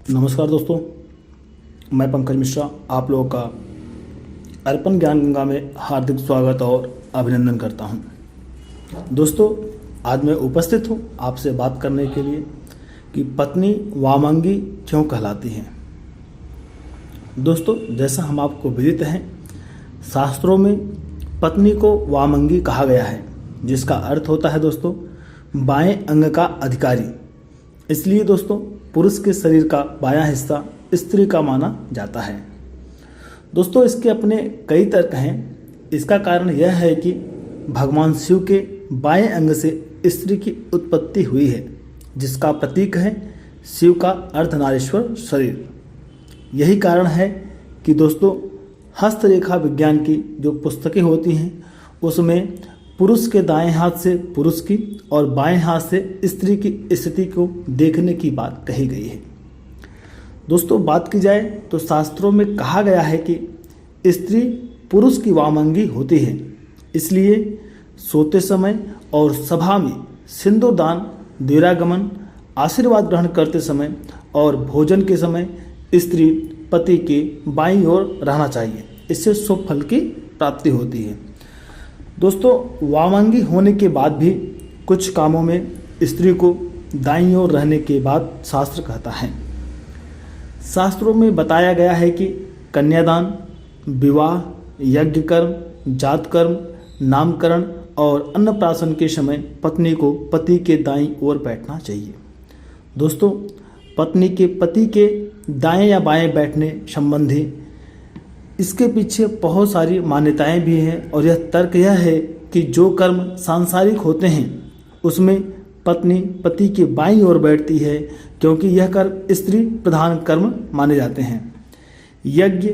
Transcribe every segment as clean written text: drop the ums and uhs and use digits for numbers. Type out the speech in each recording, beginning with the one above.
नमस्कार दोस्तों, मैं पंकज मिश्रा आप लोगों का अर्पण ज्ञान गंगा में हार्दिक स्वागत और अभिनंदन करता हूं। दोस्तों, आज मैं उपस्थित हूं आपसे बात करने के लिए कि पत्नी वामंगी क्यों कहलाती है। दोस्तों, जैसा हम आपको विदित हैं, शास्त्रों में पत्नी को वामंगी कहा गया है, जिसका अर्थ होता है दोस्तों बाएं अंग का अधिकारी। इसलिए दोस्तों पुरुष के शरीर का बायां हिस्सा स्त्री का माना जाता है। दोस्तों, इसके अपने कई तर्क हैं। इसका कारण यह है कि भगवान शिव के बाएं अंग से स्त्री की उत्पत्ति हुई है, जिसका प्रतीक है शिव का अर्धनारीश्वर शरीर। यही कारण है कि दोस्तों हस्तरेखा विज्ञान की जो पुस्तकें होती हैं उसमें पुरुष के दाएं हाथ से पुरुष की और बाएं हाथ से स्त्री की स्थिति को देखने की बात कही गई है। दोस्तों, बात की जाए तो शास्त्रों में कहा गया है कि स्त्री पुरुष की वामंगी होती है। इसलिए सोते समय और सभा में सिंदूरदान, द्विरागमन, आशीर्वाद ग्रहण करते समय और भोजन के समय स्त्री पति के बाईं ओर रहना चाहिए। इससे शुभ फल की प्राप्ति होती है। दोस्तों, वामंगी होने के बाद भी कुछ कामों में स्त्री को दाईं ओर रहने के बाद शास्त्र कहता है। शास्त्रों में बताया गया है कि कन्यादान, विवाह, यज्ञ कर्म, जात कर्म, नामकरण और अन्नप्राशन के समय पत्नी को पति के दाईं ओर बैठना चाहिए। दोस्तों, पत्नी के पति के दाएं या बाएं बैठने संबंधी इसके पीछे बहुत सारी मान्यताएं भी हैं और यह तर्क यह है कि जो कर्म सांसारिक होते हैं उसमें पत्नी पति के बाईं ओर बैठती है, क्योंकि यह कर्म स्त्री प्रधान कर्म माने जाते हैं। यज्ञ,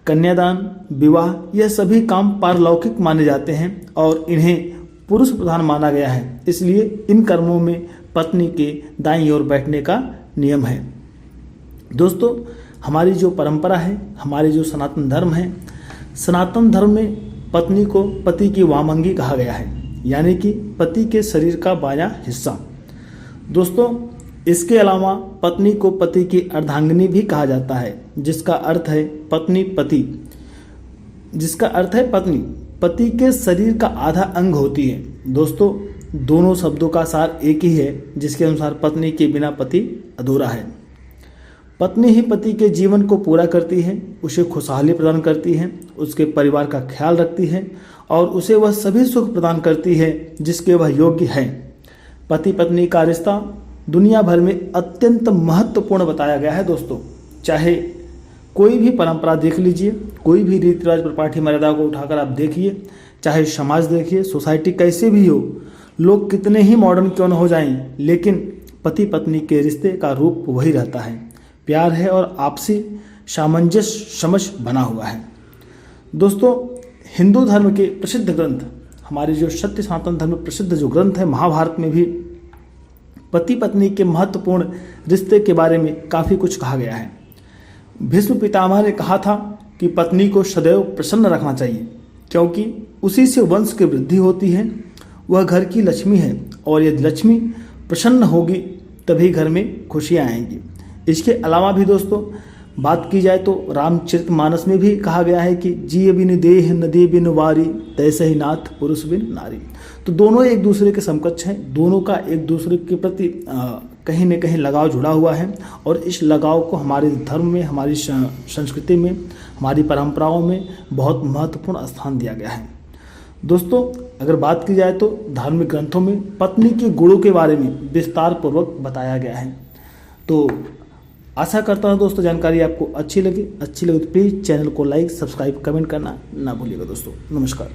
कन्यादान, विवाह यह सभी काम पारलौकिक माने जाते हैं और इन्हें पुरुष प्रधान माना गया है। इसलिए इन कर्मों में पत्नी के दाईं ओर बैठने का नियम है। दोस्तों, हमारी जो परंपरा है, हमारी जो सनातन धर्म है, सनातन धर्म में पत्नी को पति की वामंगी कहा गया है, यानी कि पति के शरीर का बायां हिस्सा। दोस्तों, इसके अलावा पत्नी को पति की अर्धांगिनी भी कहा जाता है, जिसका अर्थ है पत्नी पति, जिसका अर्थ है पत्नी पति के शरीर का आधा अंग होती है। दोस्तों, दोनों शब्दों का सार एक ही है, जिसके अनुसार पत्नी के बिना पति अधूरा है। पत्नी ही पति के जीवन को पूरा करती है, उसे खुशहाली प्रदान करती है, उसके परिवार का ख्याल रखती है और उसे वह सभी सुख प्रदान करती है जिसके वह योग्य है। पति पत्नी का रिश्ता दुनिया भर में अत्यंत महत्वपूर्ण बताया गया है। दोस्तों, चाहे कोई भी परंपरा देख लीजिए, कोई भी रीति रिवाज परिपाटी मर्यादा को उठाकर आप देखिए, चाहे समाज देखिए, सोसाइटी कैसे भी हो, लोग कितने ही मॉडर्न क्यों न हो जाएं, लेकिन पति पत्नी के रिश्ते का रूप वही रहता है। प्यार है और आपसी सामंजस्य समझ बना हुआ है। दोस्तों, हिंदू धर्म के प्रसिद्ध ग्रंथ, हमारे जो सत्य सनातन धर्म में प्रसिद्ध जो ग्रंथ है महाभारत में भी पति पत्नी के महत्वपूर्ण रिश्ते के बारे में काफ़ी कुछ कहा गया है। भीष्म पितामह ने कहा था कि पत्नी को सदैव प्रसन्न रखना चाहिए, क्योंकि उसी से वंश की वृद्धि होती है। वह घर की लक्ष्मी है और यदि लक्ष्मी प्रसन्न होगी तभी घर में खुशियाँ आएंगी। इसके अलावा भी दोस्तों बात की जाए तो रामचरितमानस में भी कहा गया है कि जिय बिन देह नदी बिन वारी, तैसे ही नाथ पुरुष बिन नारी। तो दोनों एक दूसरे के समकक्ष हैं, दोनों का एक दूसरे के प्रति कहीं न कहीं लगाव जुड़ा हुआ है और इस लगाव को हमारे धर्म में, हमारी संस्कृति में, हमारी परंपराओं में बहुत महत्वपूर्ण स्थान दिया गया है। दोस्तों, अगर बात की जाए तो धार्मिक ग्रंथों में पत्नी के गुणों के बारे में विस्तार पूर्वक बताया गया है। तो आशा करता हूँ दोस्तों जानकारी आपको अच्छी लगी तो प्लीज़ चैनल को लाइक, सब्सक्राइब, कमेंट करना ना भूलिएगा। दोस्तों, नमस्कार।